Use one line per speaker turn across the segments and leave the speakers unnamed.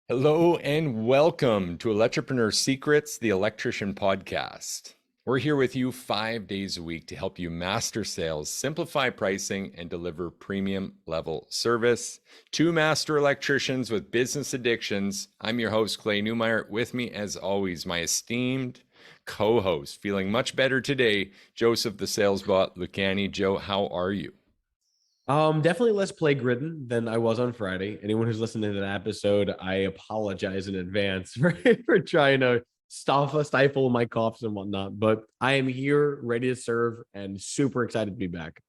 Hello and welcome to Electripreneur Secrets, the Electrician podcast. We're here with you 5 days a week to help you master sales, simplify pricing, and deliver premium level service. Two master electricians with business addictions. I'm your host, Clay Newmeyer. With me, as always, my esteemed co-host, feeling much better today, Joseph the Salesbot Lucani. Joe, how are you?
Definitely less plague ridden than I was on Friday. Anyone who's listening to that episode, I apologize in advance for trying to stifle my coughs and whatnot. But I am here, ready to serve, and super excited to be back.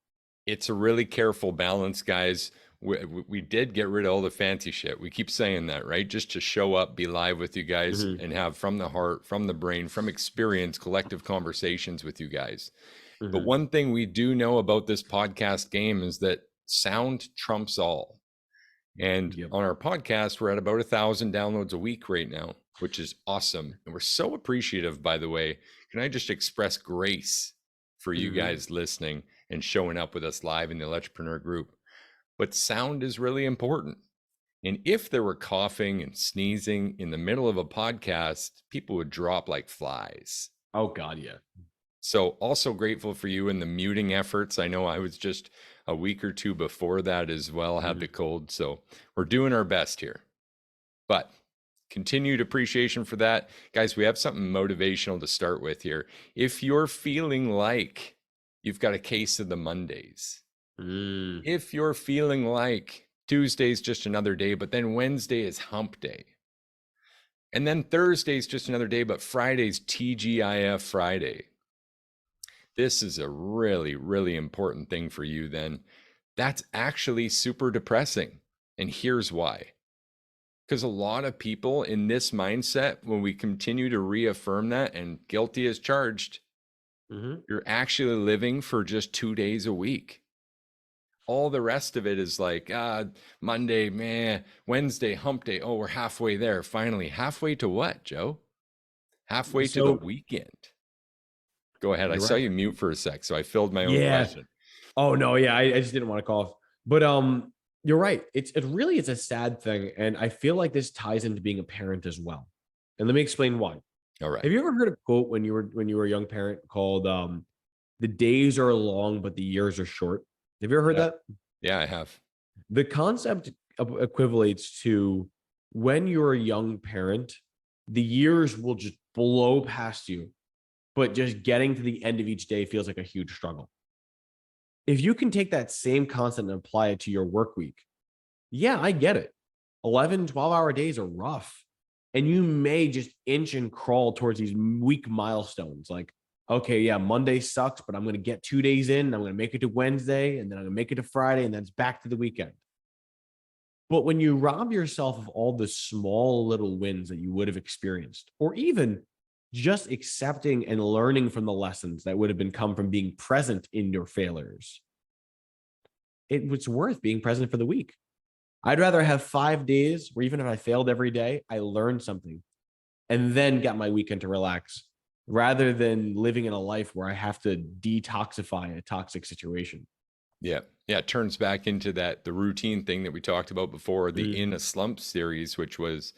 It's a really careful balance, guys. We did get rid of all the fancy shit. We keep saying that, right? Just to show up, be live with you guys,
Mm-hmm.
and have from the heart, from the brain, from experience, collective conversations with you guys. But
Mm-hmm.
one thing we do know about this podcast game is that sound trumps all. And
Yep.
on our podcast, we're at about 1,000 downloads a week right now, which is awesome. And we're so appreciative, by the way. Can I just express grace for you
Mm-hmm.
guys listening and showing up with us live in the Electripreneur group? But sound is really important. And if there were coughing and sneezing in the middle of a podcast, people would drop like flies.
Oh God, yeah.
So also grateful for you in the muting efforts. I know I was just a week or two before that as well, had the cold. So we're doing our best here. But continued appreciation for that. Guys, we have something motivational to start with here. If you're feeling like you've got a case of the Mondays,
Mm.
if you're feeling like Tuesday's just another day, but then Wednesday is hump day, and then Thursday's just another day, but Friday's TGIF Friday, this is a really, really important thing for you, then that's actually super depressing. And here's why. Because a lot of people in this mindset, when we continue to reaffirm that and guilty as charged,
Mm-hmm.
you're actually living for just 2 days a week. All the rest of it is like, Monday, man, Wednesday, hump day. Oh, we're halfway there. Finally, halfway to what, Joe? Halfway to the
So
weekend. Go ahead. I
you're
saw
right.
you mute for a sec, so I filled my own
Yeah.
question.
Oh no, yeah. I just didn't want to cough. But you're right. It's a sad thing. And I feel like this ties into being a parent as well. And let me explain why.
All right.
Have you ever heard a quote when you were a young parent called "The days are long, but the years are short"? Have you ever heard
Yeah.
that?
Yeah, I have.
The concept equivalates to when you're a young parent, the years will just blow past you, but just getting to the end of each day feels like a huge struggle. If you can take that same concept and apply it to your work week, yeah, I get it. 11, 12-hour days are rough. And you may just inch and crawl towards these week milestones. Like, okay, yeah, Monday sucks, but I'm going to get 2 days in. And I'm going to make it to Wednesday, and then I'm going to make it to Friday, and then it's back to the weekend. But when you rob yourself of all the small little wins that you would have experienced, or even just accepting and learning from the lessons that would have been come from being present in your failures, it was worth being present for the week. I'd rather have 5 days where even if I failed every day, I learned something and then got my weekend to relax rather than living in a life where I have to detoxify a toxic situation.
Yeah. Yeah. It turns back into the routine thing that we talked about before, the
Mm,
In a Slump series, which was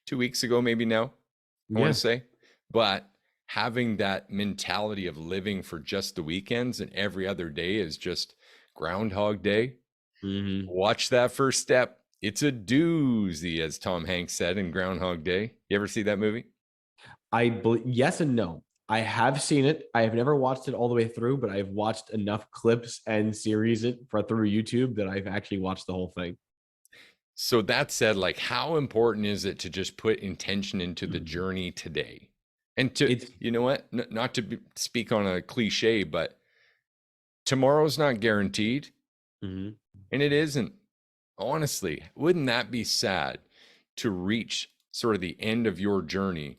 2 weeks ago, maybe now, I want
yeah,
to say. But having that mentality of living for just the weekends and every other day is just Groundhog Day.
hmm,
Watch that first step. It's a doozy, as Tom Hanks said in Groundhog Day. You ever see that movie?
yes and no. I have seen it. I have never watched it all the way through, but I've watched enough clips and series it for through YouTube that I've actually watched the whole thing.
So that said, like, how important is it to just put intention into the
Mhm.
journey today? And to,
It's
you know what, not to speak on a cliche, but tomorrow's not guaranteed.
mhm.
And it isn't. Honestly, wouldn't that be sad to reach sort of the end of your journey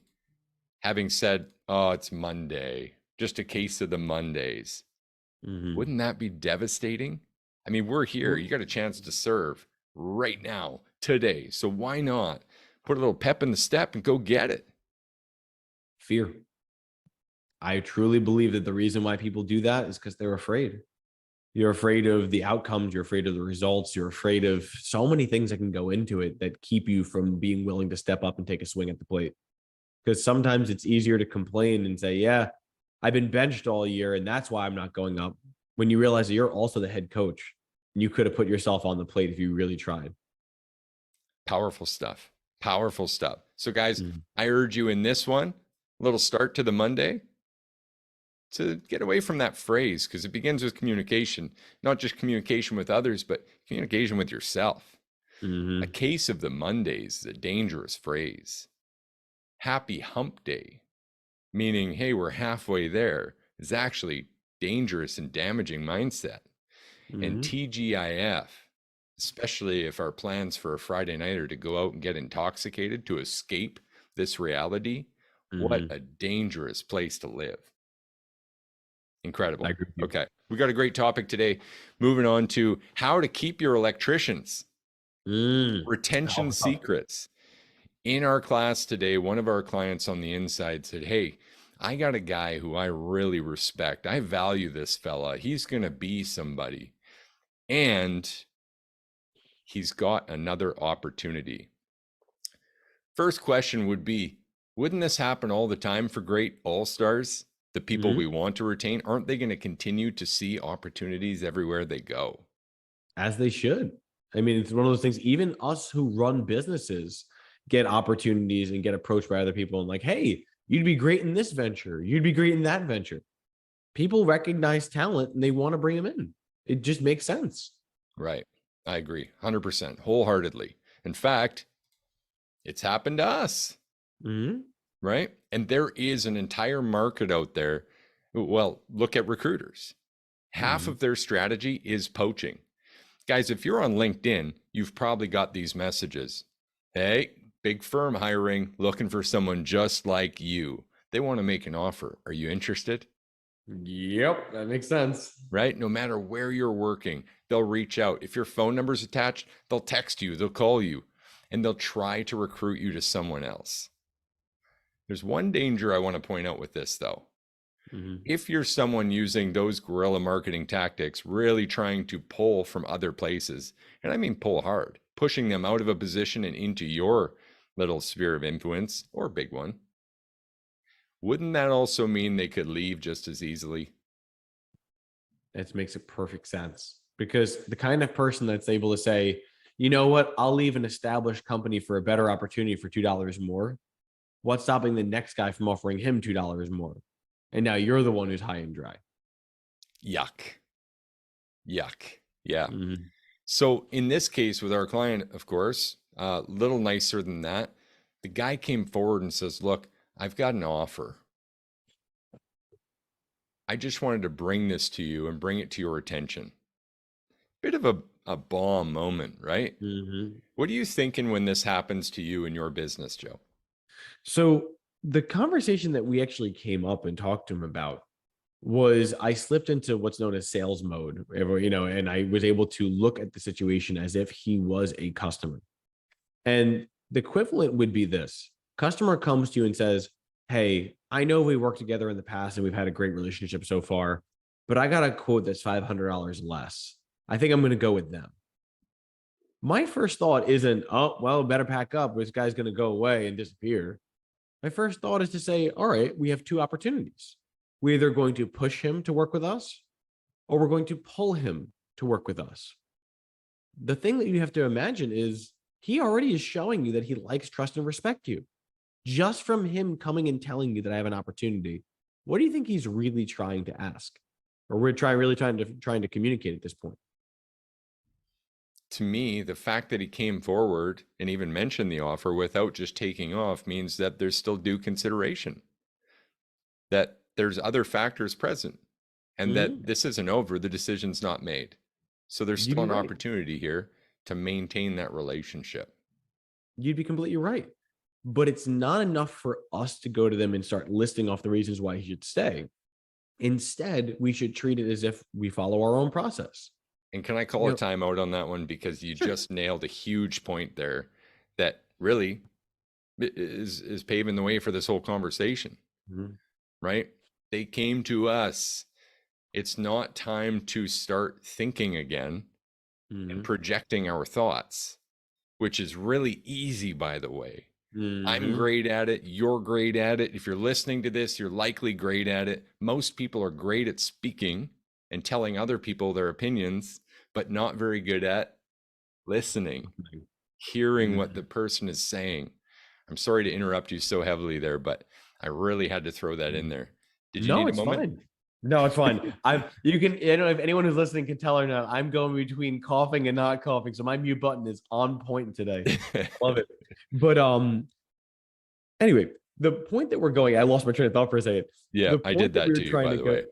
having said, oh, it's Monday, just a case of the Mondays?
Mhm.
Wouldn't that be devastating? I mean, we're here. You got a chance to serve right now, today. So why not put a little pep in the step and go get it?
Fear. I truly believe that the reason why people do that is because they're afraid. You're afraid of the outcomes. You're afraid of the results. You're afraid of so many things that can go into it that keep you from being willing to step up and take a swing at the plate. Because sometimes it's easier to complain and say, yeah, I've been benched all year and that's why I'm not going up. When you realize that you're also the head coach and you could have put yourself on the plate if you really tried.
Powerful stuff. Powerful stuff. So, guys,
Mm-hmm.
I urge you in this one, little start to the Monday, to get away from that phrase because it begins with communication, not just communication with others, but communication with yourself. A
Mm-hmm.
case of the Mondays is a dangerous phrase. Happy hump day, meaning, hey, we're halfway there, is actually dangerous and damaging mindset. And
Mm-hmm.
TGIF, especially if our plans for a Friday night are to go out and get intoxicated to escape this reality, what
Mm-hmm.
a dangerous place to live.
I
Incredible.
agree with you.
Okay. We got a great topic today. Moving on to how to keep your electricians, retention
Alpha topic.
secrets. In our class today, one of our clients on the inside said, hey, I got a guy who I really respect. I value this fella. He's going to be somebody. And he's got another opportunity. First question would be, wouldn't this happen all the time for great all-stars? The people we
Mm-hmm.
want to retain, aren't they going to continue to see opportunities everywhere they go?
As they should. I mean, it's one of those things, even us who run businesses get opportunities and get approached by other people and like, hey, you'd be great in this venture. You'd be great in that venture. People recognize talent and they want to bring them in. It just makes sense.
Right. I agree 100%, wholeheartedly. In fact, it's happened to us,
Mm-hmm.
right? And there is an entire market out there. Well, look at recruiters. Half
Mm-hmm.
of their strategy is poaching. Guys, if you're on LinkedIn, you've probably got these messages. Hey, big firm hiring, looking for someone just like you. They want to make an offer. Are you interested?
Yep, that makes sense.
Right? No matter where you're working, they'll reach out. If your phone number's attached, they'll text you, they'll call you, and they'll try to recruit you to someone else. There's one danger I want to point out with this, though.
Mm-hmm.
If you're someone using those guerrilla marketing tactics, really trying to pull from other places, and I mean pull hard, pushing them out of a position and into your little sphere of influence or big one, wouldn't that also mean they could leave just as easily?
That makes a perfect sense because the kind of person that's able to say, you know what, I'll leave an established company for a better opportunity for $2 more. What's stopping the next guy from offering him $2 more? And now you're the one who's high and dry.
Yuck. Yuck. Yeah.
Mm-hmm.
So in this case with our client, of course, a little nicer than that, the guy came forward and says, look, I've got an offer. I just wanted to bring this to you and bring it to your attention. Bit of a bomb moment, right?
Mm-hmm.
What are you thinking when this happens to you in your business, Joe?
So the conversation that we actually came up and talked to him about was I slipped into what's known as sales mode, and I was able to look at the situation as if he was a customer. And the equivalent would be this: customer comes to you and says, hey, I know we worked together in the past and we've had a great relationship so far, but I got a quote that's $500 less. I think I'm going to go with them. My first thought isn't, oh, well, better pack up. This guy's going to go away and disappear. My first thought is to say, all right, we have two opportunities. We're either going to push him to work with us or we're going to pull him to work with us. The thing that you have to imagine is he already is showing you that he likes, trust, and respect you. Just from him coming and telling you that I have an opportunity, what do you think he's really trying to ask? Or we're trying to communicate at this point?
To me, the fact that he came forward and even mentioned the offer without just taking off means that there's still due consideration, that there's other factors present, and that
Mhm.
this isn't over, the decision's not made. So there's
You'd
still
be
an
right.
opportunity here to maintain that relationship.
You'd be completely right. But it's not enough for us to go to them and start listing off the reasons why he should stay. Instead, we should treat it as if we follow our own process.
And can I call
You
a
know,
timeout on that one? Because you
sure.
just nailed a huge point there that really is paving the way for this whole conversation,
Mhm.
right? They came to us. It's not time to start thinking again and
Mm-hmm.
projecting our thoughts, which is really easy, by the way. I'm
Mm-hmm.
great at it. You're great at it. If you're listening to this, you're likely great at it. Most people are great at speaking and telling other people their opinions, but not very good at listening, hearing what the person is saying. I'm sorry to interrupt you so heavily there, but I really had to throw that in
Mm-hmm.
there. Did you
No,
need a
it's
moment?
fine. No, it's fine. You can, I don't know if anyone who's listening can tell or not, I'm going between coughing and not coughing. So my mute button is on point today. Love it. But anyway, the point that we're going, I lost my train of thought for a second.
Yeah,
The
I
point
did
that we
that
were
to you,
trying
by
to
the
go,
way.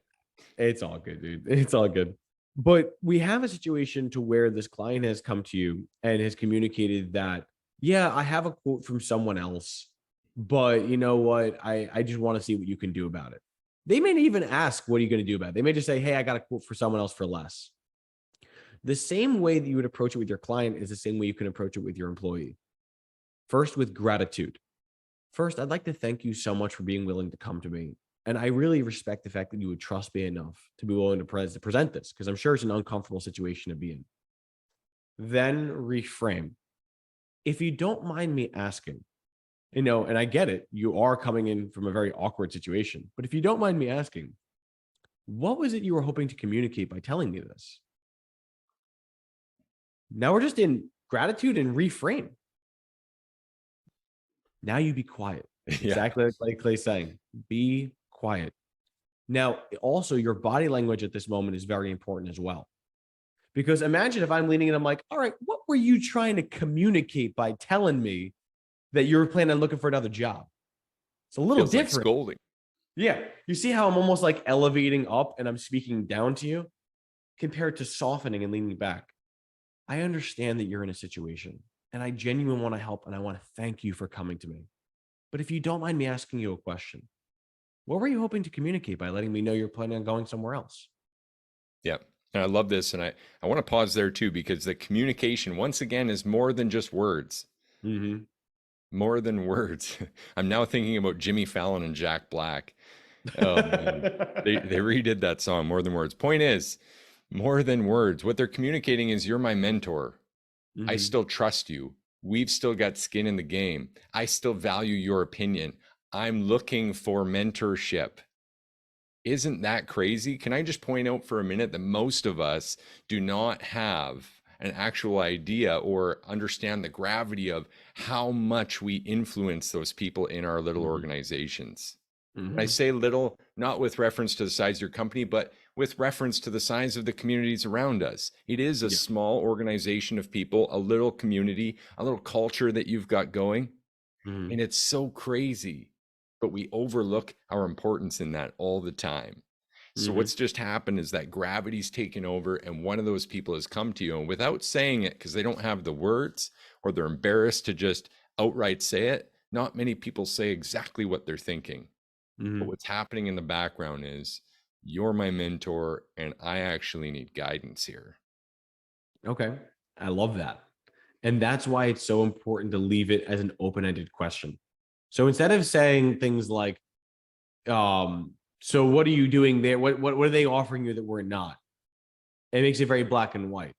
it's all good, dude. It's all good. But we have a situation to where this client has come to you and has communicated that, yeah, I have a quote from someone else, but you know what? I just want to see what you can do about it. They may even ask, what are you going to do about it? They may just say, hey, I got a quote for someone else for less. The same way that you would approach it with your client is the same way you can approach it with your employee. First, with gratitude. First, I'd like to thank you so much for being willing to come to me. And I really respect the fact that you would trust me enough to be willing to present this, because I'm sure it's an uncomfortable situation to be in. Then reframe. If you don't mind me asking, and I get it, you are coming in from a very awkward situation, but if you don't mind me asking, what was it you were hoping to communicate by telling me this? Now we're just in gratitude and reframe. Now you be quiet.
Yeah.
Exactly like Clay's saying, be quiet. Now, also, your body language at this moment is very important as well. Because imagine if I'm leaning and I'm like, all right, what were you trying to communicate by telling me that you were planning on looking for another job? It's a little
Feels like
different.
scolding.
Yeah. You see how I'm almost like elevating up and I'm speaking down to you compared to softening and leaning back. I understand that you're in a situation and I genuinely want to help and I want to thank you for coming to me. But if you don't mind me asking you a question, what were you hoping to communicate by letting me know you're planning on going somewhere else?
Yeah. And I love this. And I want to pause there too, because the communication, once again, is more than just words,
Mm-hmm.
more than words. I'm now thinking about Jimmy Fallon and Jack Black. Oh man, they redid that song, More Than Words. Point is, more than words. What they're communicating is, you're my mentor. I
Mm-hmm.
still trust you. We've still got skin in the game. I still value your opinion. I'm looking for mentorship. Isn't that crazy? Can I just point out for a minute that most of us do not have an actual idea or understand the gravity of how much we influence those people in our little
Mm-hmm.
organizations? And I
Mm-hmm.
say little, not with reference to the size of your company, but with reference to the size of the communities around us. It is a
Yeah.
small organization of people, a little community, a little culture that you've got going.
Mm-hmm.
And it's so crazy, but we overlook our importance in that all the time. So
Mm-hmm.
what's just happened is that gravity's taken over, and one of those people has come to you, and without saying it, because they don't have the words or they're embarrassed to just outright say it, not many people say exactly what they're thinking. But
Mm-hmm.
what's happening in the background is, you're my mentor and I actually need guidance here.
Okay. I love that. And that's why it's so important to leave it as an open-ended question. So instead of saying things like, so what are you doing there? What are they offering you that we're not? It makes it very black and white.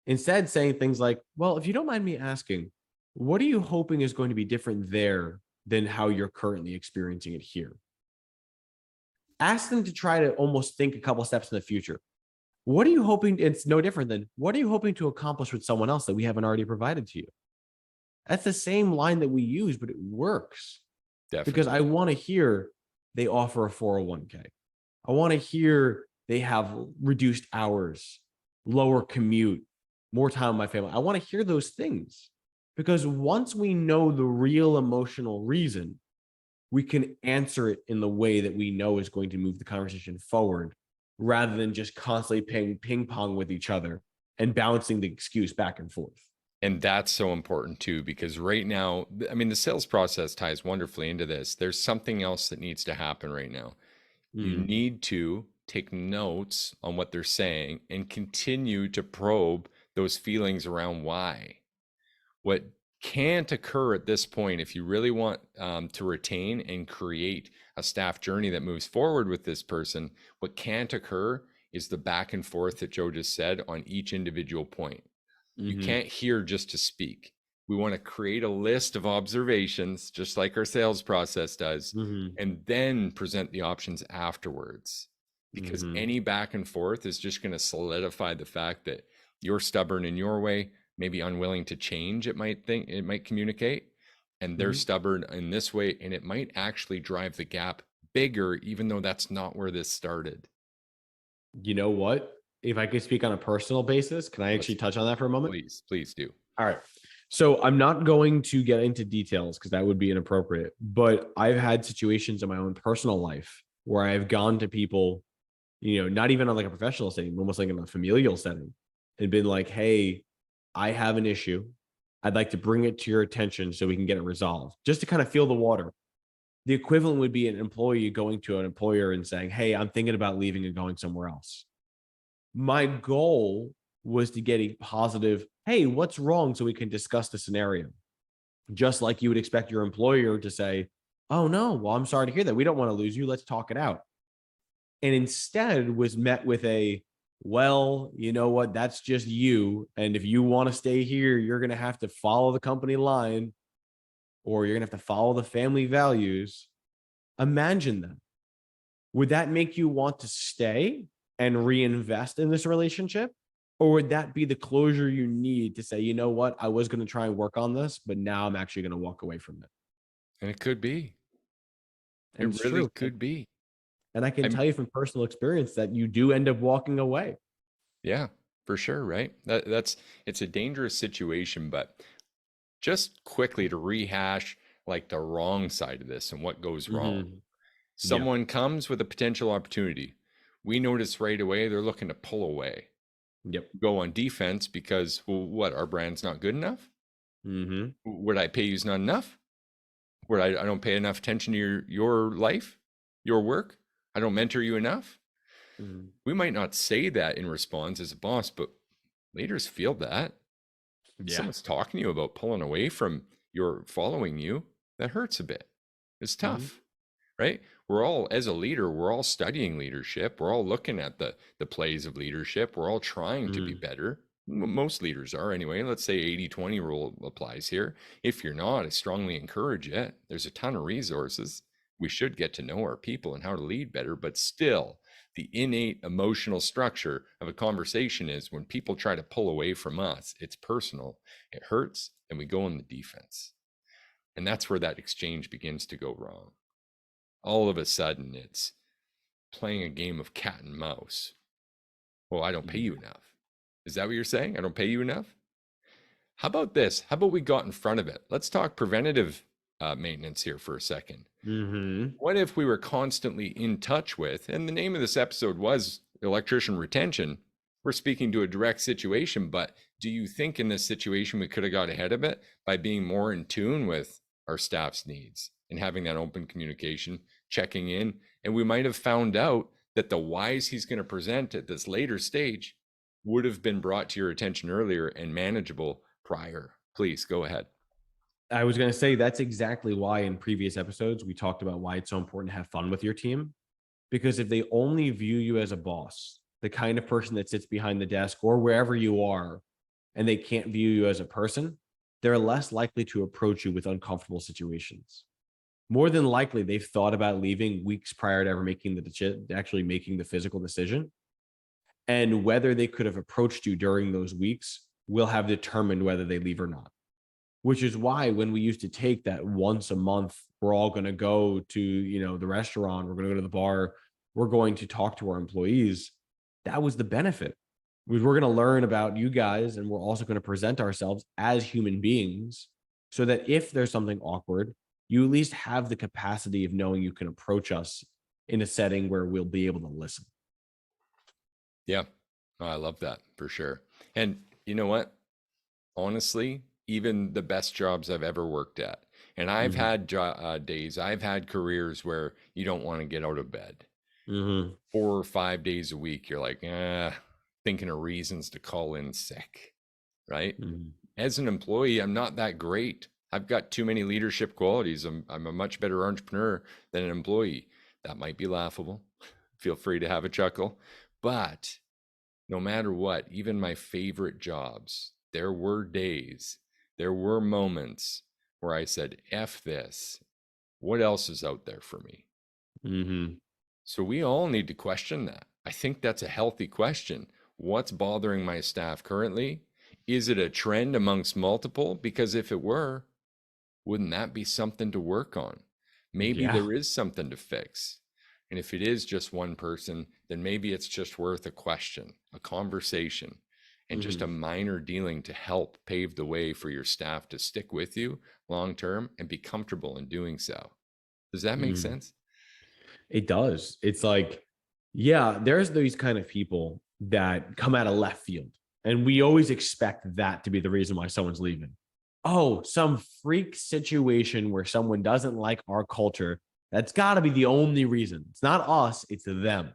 Instead, saying things like, well, if you don't mind me asking, what are you hoping is going to be different there than how you're currently experiencing it here? Ask them to try to almost think a couple steps in the future. What are you hoping? It's no different than, what are you hoping to accomplish with someone else that we haven't already provided to you? That's the same line that we use, but it works because
Definitely.
I want to hear they offer a 401k. I want to hear they have reduced hours, lower commute, more time with my family. I want to hear those things because once we know the real emotional reason, we can answer it in the way that we know is going to move the conversation forward rather than just constantly playing ping pong with each other and bouncing the excuse back and forth.
And that's so important too, because right now, I mean, the sales process ties wonderfully into this. There's something else that needs to happen right now. You
Mm-hmm.
need to take notes on what they're saying and continue to probe those feelings around why. What can't occur at this point if you really want to retain and create a staff journey that moves forward with this person. What can't occur is the back and forth that Joe just said on each individual point. You can't hear just to speak. We want to create a list of observations, just like our sales process does, and then present the options afterwards. Because any back and forth is just going to solidify the fact that you're stubborn in your way, maybe unwilling to change, it might communicate, and they're stubborn in this way, and it might actually drive the gap bigger, even though that's not where this started.
You know what? If I could speak on a personal basis, can I actually touch on that for a moment?
Please do.
All right. So I'm not going to get into details because that would be inappropriate, but I've had situations in my own personal life where I've gone to people, not even on like a professional setting, almost like in a familial setting, and been like, hey, I have an issue. I'd like to bring it to your attention so we can get it resolved, just to kind of feel the water. The equivalent would be an employee going to an employer and saying, hey, I'm thinking about leaving and going somewhere else. My goal was to get a positive, hey, what's wrong? So we can discuss the scenario. Just like you would expect your employer to say, oh, no, well, I'm sorry to hear that. We don't want to lose you. Let's talk it out. And instead was met with a, well, you know what? That's just you. And if you want to stay here, you're going to have to follow the company line, or you're going to have to follow the family values. Imagine that. Would that make you want to stay and reinvest in this relationship? Or would that be the closure you need to say, you know what, I was going to try and work on this, but now I'm actually going to walk away from it?
And it could be.
And
It really could be.
And I can tell you from personal experience that you do end up walking away.
Yeah, for sure, right? It's a dangerous situation, but just quickly to rehash like the wrong side of this and what goes wrong. Someone comes with a potential opportunity. We notice right away they're looking to pull away. Go on defense because, well, what, our brand's not good enough? What I pay you is not enough? What, I don't pay enough attention to your life, your work? I don't mentor you enough? We might not say that in response as a boss, but leaders feel that. If someone's talking to you about pulling away from your following you, that hurts a bit. It's tough, right? We're all, as a leader, we're all studying leadership. We're all looking at the plays of leadership. We're all trying to be better. Most leaders are anyway. Let's say 80-20 rule applies here. If you're not, I strongly encourage it. There's a ton of resources. We should get to know our people and how to lead better, but still, the innate emotional structure of a conversation is when people try to pull away from us, it's personal, it hurts, and we go on the defense. And that's where that exchange begins to go wrong. All of a sudden, it's playing a game of cat and mouse. Well, I don't pay you enough. Is that what you're saying? I don't pay you enough? How about this? How about we got in front of it? Let's talk preventative maintenance here for a second. What if we were constantly in touch with, and the name of this episode was Electrician Retention. We're speaking to a direct situation, but do you think in this situation we could have got ahead of it by being more in tune with our staff's needs and having that open communication, checking in? And we might have found out that the whys he's going to present at this later stage would have been brought to your attention earlier and manageable prior. Please go ahead.
I was going to say that's exactly why in previous episodes we talked about why it's so important to have fun with your team. Because if they only view you as a boss, the kind of person that sits behind the desk or wherever you are, and they can't view you as a person, they're less likely to approach you with uncomfortable situations. More than likely, they've thought about leaving weeks prior to ever making the physical decision. And whether they could have approached you during those weeks will have determined whether they leave or not. Which is why when we used to take that once a month, we're all going to go to, the restaurant, we're going to go to the bar, we're going to talk to our employees. That was the benefit. We're going to learn about you guys, and we're also going to present ourselves as human beings so that if there's something awkward, you at least have the capacity of knowing you can approach us in a setting where we'll be able to listen.
Yeah, I love that for sure. And you know what? Honestly, even the best jobs I've ever worked at, and I've had days, I've had careers where you don't want to get out of bed. 4 or 5 days a week, you're like, thinking of reasons to call in sick, right? As an employee, I'm not that great. I've got too many leadership qualities. I'm a much better entrepreneur than an employee. That might be laughable. Feel free to have a chuckle. But no matter what, even my favorite jobs, there were days, there were moments where I said, F this. What else is out there for me?
Mm-hmm.
So we all need to question that. I think that's a healthy question. What's bothering my staff currently? Is it a trend amongst multiple? Because if it were, wouldn't that be something to work on? Maybe
Yeah.
there is something to fix. And if it is just one person, then maybe it's just worth a question, a conversation, and just a
Mm-hmm.
minor dealing to help pave the way for your staff to stick with you long term and be comfortable in doing so. Does that make
Mm-hmm.
sense?
It does. It's like, yeah, there's these kind of people that come out of left field. And we always expect that to be the reason why someone's leaving. Oh, some freak situation where someone doesn't like our culture. That's got to be the only reason. It's not us, it's them.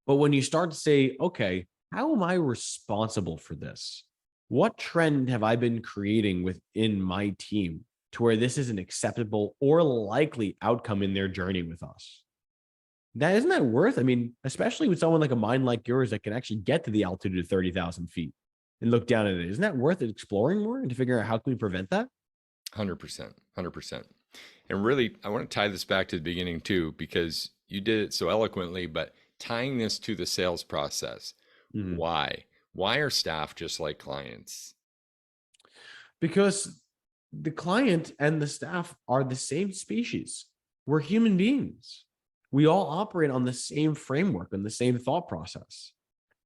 But when you start to say, okay, how am I responsible for this? What trend have I been creating within my team to where this is an acceptable or likely outcome in their journey with us? That isn't that worth? I mean, especially with someone like a mind like yours that can actually get to the altitude of 30,000 feet and look down at it. Isn't that worth exploring more and to figure out how can we prevent that?
100%. 100%. And really, I want to tie this back to the beginning too, because you did it so eloquently, but tying this to the sales process.
Mhm.
Why? Why are staff just like clients?
Because the client and the staff are the same species. We're human beings. We all operate on the same framework and the same thought process.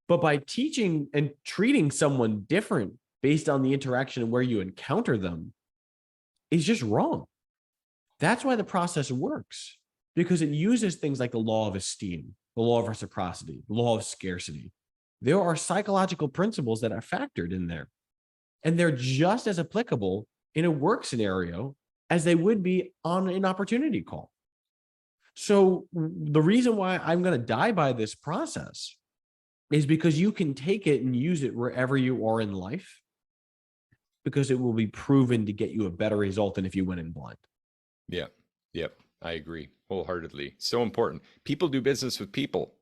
But by teaching and treating someone different based on the interaction and where you encounter them is just wrong. That's why the process works, because it uses things like the law of esteem, the law of reciprocity, the law of scarcity. There are psychological principles that are factored in there, and they're just as applicable in a work scenario as they would be on an opportunity call. So, the reason why I'm going to die by this process is because you can take it and use it wherever you are in life, because it will be proven to get you a better result than if you went in blind.
Yeah. Yep. I agree wholeheartedly. So important. People do business with people,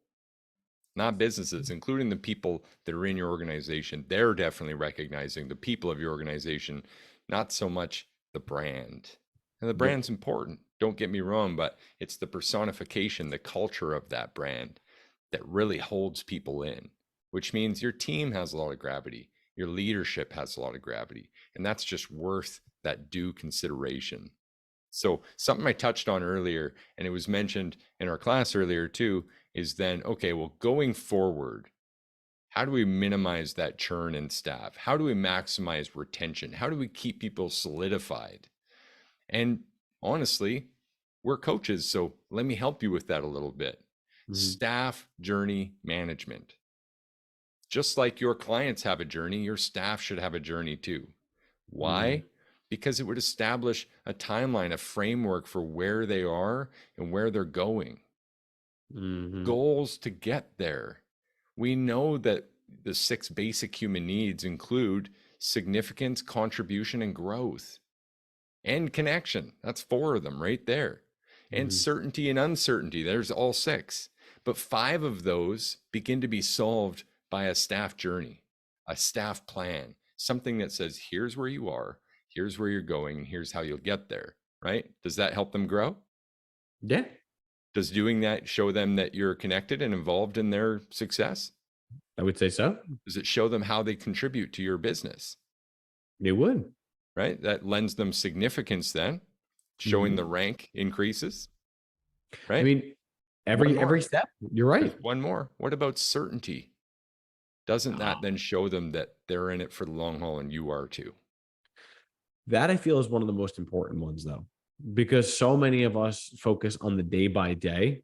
not businesses, including the people that are in your organization. They're definitely recognizing the people of your organization, not so much the brand. And the
Yep.
brand's important. Don't get me wrong, but it's the personification, the culture of that brand that really holds people in, which means your team has a lot of gravity. Your leadership has a lot of gravity. And that's just worth that due consideration. So something I touched on earlier, and it was mentioned in our class earlier too, is then, okay, well, going forward, how do we minimize that churn in staff? How do we maximize retention? How do we keep people solidified? And honestly, we're coaches, so let me help you with that a little bit.
Mhm.
Staff journey management. Just like your clients have a journey, your staff should have a journey too.
Mhm.
Why? Because it would establish a timeline, a framework for where they are and where they're going,
Mhm.
goals to get there. We know that the six basic human needs include significance, contribution, and growth, and connection. That's four of them right there. And
Mhm.
certainty and uncertainty, there's all six. But five of those begin to be solved by a staff journey, a staff plan, something that says, here's where you are, here's where you're going, and here's how you'll get there, right? Does that help them grow?
Yeah,
Does doing that show them that you're connected and involved in their success?
I would say so.
Does it show them how they contribute to your business,
It would.
right? That lends them significance then, showing the
Mhm.
rank increases,
I
right?
mean,
One
every
more.
step. You're
There's
right.
one more. What about certainty? Doesn't
Ah,
that then show them that they're in it for the long haul and you are too?
that I feel is one of the most important ones, though, because so many of us focus on the day by day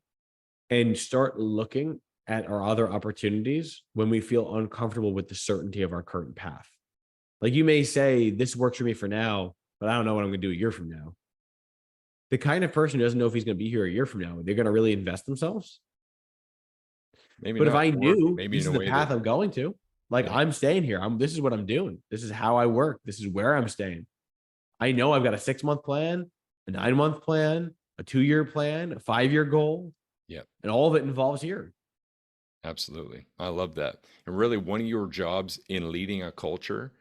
and start looking at our other opportunities when we feel uncomfortable with the certainty of our current path. Like you may say, this works for me for now, but I don't know what I'm going to do a year from now. The kind of person who doesn't know if he's going to be here a year from now, they're going to really invest themselves.
Maybe
But if
not,
I
or
knew
maybe
this
in
is
a
the
way
path
that
I'm going to, Like,
Yeah.
I'm staying here. This is what I'm doing. This is how I work. This is where I'm staying. I know I've got a 6-month plan, a 9-month plan, a 2-year plan, a 5-year goal,
Yeah.
and all of it involves here.
Absolutely. I love that. And really, one of your jobs in leading a culture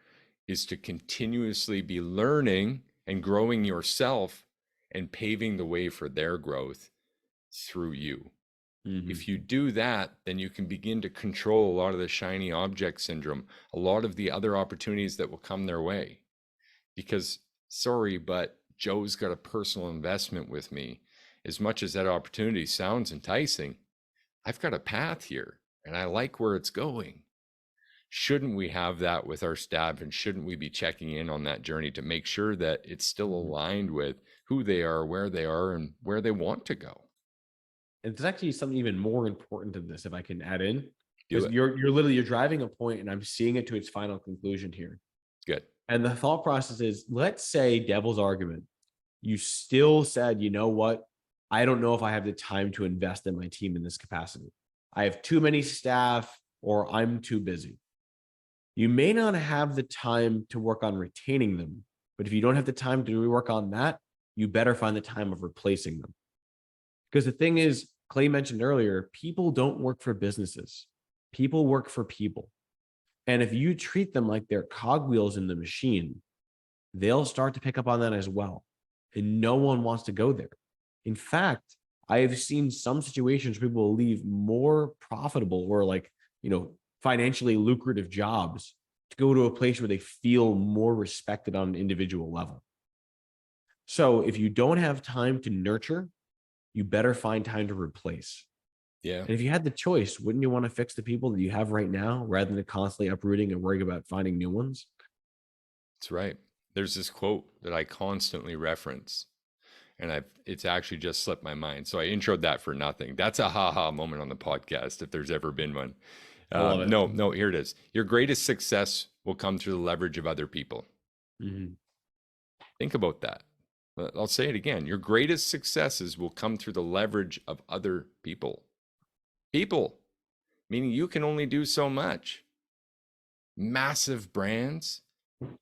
is to continuously be learning and growing yourself and paving the way for their growth through you.
Mm-hmm.
If you do that, then you can begin to control a lot of the shiny object syndrome, a lot of the other opportunities that will come their way. Because, sorry, but Joe's got a personal investment with me. As much as that opportunity sounds enticing, I've got a path here and I like where it's going. Shouldn't we have that with our staff, and shouldn't we be checking in on that journey to make sure that it's still aligned with who they are, and where they want to go?
And there's actually something even more important to this, if I can add in,
Do
because
it.
you're driving a point, and I'm seeing it to its final conclusion here.
Good.
And the thought process is, let's say, devil's argument, you still said, you know what? I don't know if I have the time to invest in my team in this capacity. I have too many staff, or I'm too busy. You may not have the time to work on retaining them, but if you don't have the time to work on that, you better find the time of replacing them. Because the thing is, Clay mentioned earlier, people don't work for businesses. People work for people. And if you treat them like they're cogwheels in the machine, they'll start to pick up on that as well. And no one wants to go there. In fact, I have seen some situations where people will leave more profitable or financially lucrative jobs to go to a place where they feel more respected on an individual level. So if you don't have time to nurture, you better find time to replace.
Yeah.
And if you had the choice, wouldn't you want to fix the people that you have right now rather than constantly uprooting and worrying about finding new ones?
That's right. There's this quote that I constantly reference, and it's actually just slipped my mind. So I introed that for nothing. That's a ha-ha moment on the podcast, if there's ever been one.
I love it.
No, here it is. Your greatest success will come through the leverage of other people.
Mm-hmm.
Think about that. I'll say it again. Your greatest successes will come through the leverage of other people. People, meaning you can only do so much. Massive brands,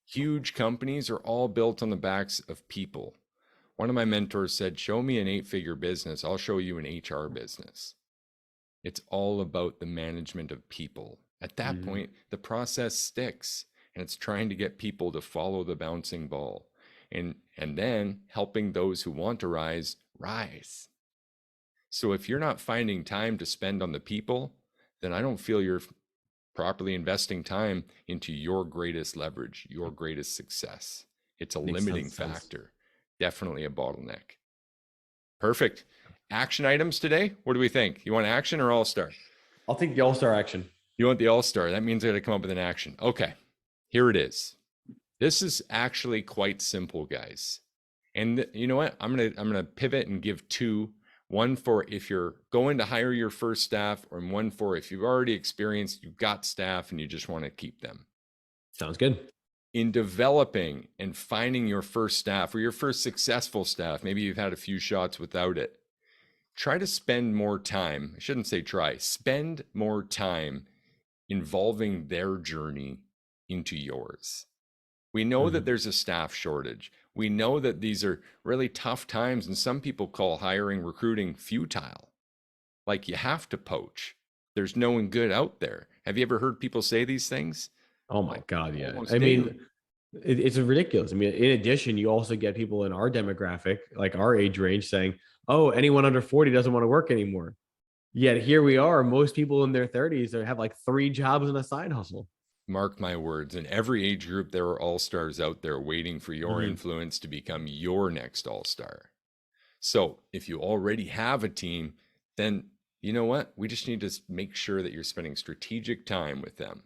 huge companies are all built on the backs of people. One of my mentors said, show me an 8-figure business, I'll show you an HR business. It's all about the management of people. At that point, the process sticks, and it's trying to get people to follow the bouncing ball, and then helping those who want to rise. So if you're not finding time to spend on the people, then I don't feel you're properly investing time into your greatest leverage, your greatest success. It's a limiting factor, definitely a bottleneck. Perfect. Action items today. What do we think? You want action or all-star?
I'll take the all-star action.
You want the all-star? That means I got to come up with an action. Okay, here it is. This is actually quite simple, guys. And you know what? I'm gonna pivot and give two. One for if you're going to hire your first staff, or one for if you've already experienced, you've got staff and you just want to keep them.
Sounds good.
In developing and finding your first staff, or your first successful staff, maybe you've had a few shots without it, try to spend more time. I shouldn't say try, spend more time involving their journey into yours. We know that there's a staff shortage. We know that these are really tough times, and some people call hiring, recruiting futile. Like, you have to poach. There's no one good out there. Have you ever heard people say these things?
Oh my God, yeah.
Almost
I
daily.
mean, it's ridiculous. I mean, in addition, you also get people in our demographic, like our age range, saying, oh, anyone under 40 doesn't want to work anymore. Yet here we are, most people in their 30s have like 3 jobs and a side hustle.
Mark my words, in every age group, there are all-stars out there waiting for your influence to become your next all-star. So if you already have a team, then you know what? We just need to make sure that you're spending strategic time with them.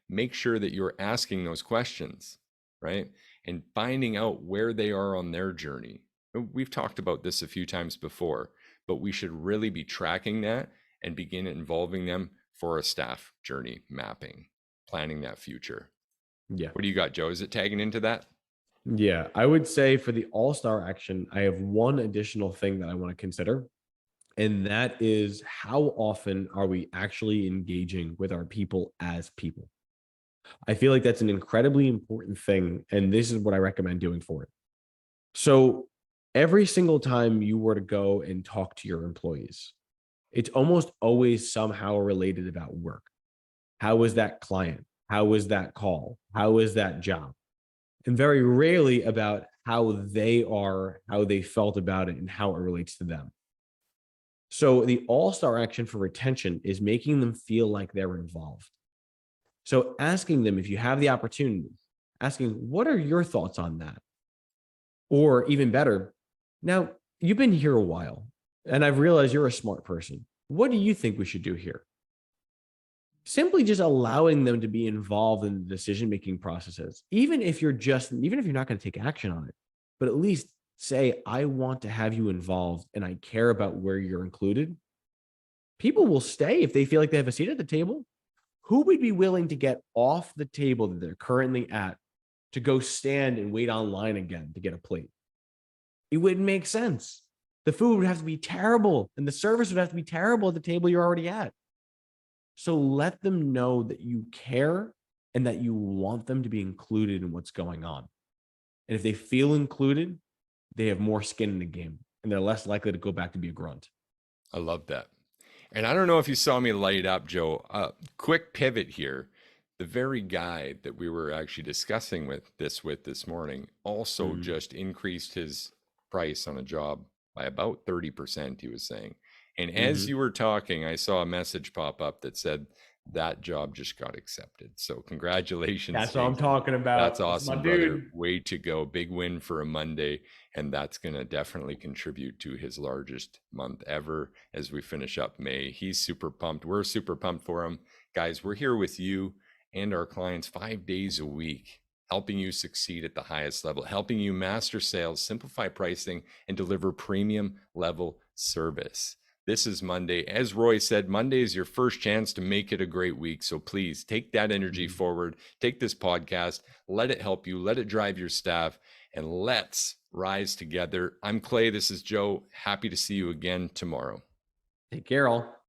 Make sure that you're asking those questions, right? And finding out where they are on their journey. We've talked about this a few times before, but we should really be tracking that and begin involving them for a staff journey mapping, planning that future.
Yeah.
What do you got, Joe? Is it tagging into that?
Yeah. I would say for the all-star action, I have one additional thing that I want to consider. And that is, how often are we actually engaging with our people as people? I feel like that's an incredibly important thing. And this is what I recommend doing for it. So every single time you were to go and talk to your employees, it's almost always somehow related about work. How was that client? How was that call? How was that job? And very rarely about how they are, how they felt about it, and how it relates to them. So the all-star action for retention is making them feel like they're involved. So asking them if you have the opportunity, asking, what are your thoughts on that? Or even better, now you've been here a while and I've realized you're a smart person. What do you think we should do here? Simply just allowing them to be involved in the decision-making processes, even if you're not going to take action on it, but at least say, I want to have you involved and I care about where you're included. People will stay if they feel like they have a seat at the table. Who would be willing to get off the table that they're currently at to go stand and wait online again to get a plate? It wouldn't make sense. The food would have to be terrible and the service would have to be terrible at the table you're already at. So let them know that you care and that you want them to be included in what's going on. And if they feel included, they have more skin in the game and they're less likely to go back to be a grunt.
I love that. And I don't know if you saw me light up, Joe. Quick pivot here. The very guy that we were actually discussing with this morning also just increased his price on a job by about 30%, he was saying. And as you were talking, I saw a message pop up that said that job just got accepted. So congratulations.
That's what I'm talking about.
That's awesome, brother. Way to go. Big win for a Monday. And that's going to definitely contribute to his largest month ever as we finish up May. He's super pumped. We're super pumped for him. Guys, we're here with you and our clients 5 days a week, helping you succeed at the highest level, helping you master sales, simplify pricing, and deliver premium level service. This is Monday. As Roy said, Monday is your first chance to make it a great week. So please take that energy forward. Take this podcast. Let it help you. Let it drive your staff. And let's rise together. I'm Clay. This is Joe. Happy to see you again tomorrow.
Take care, all.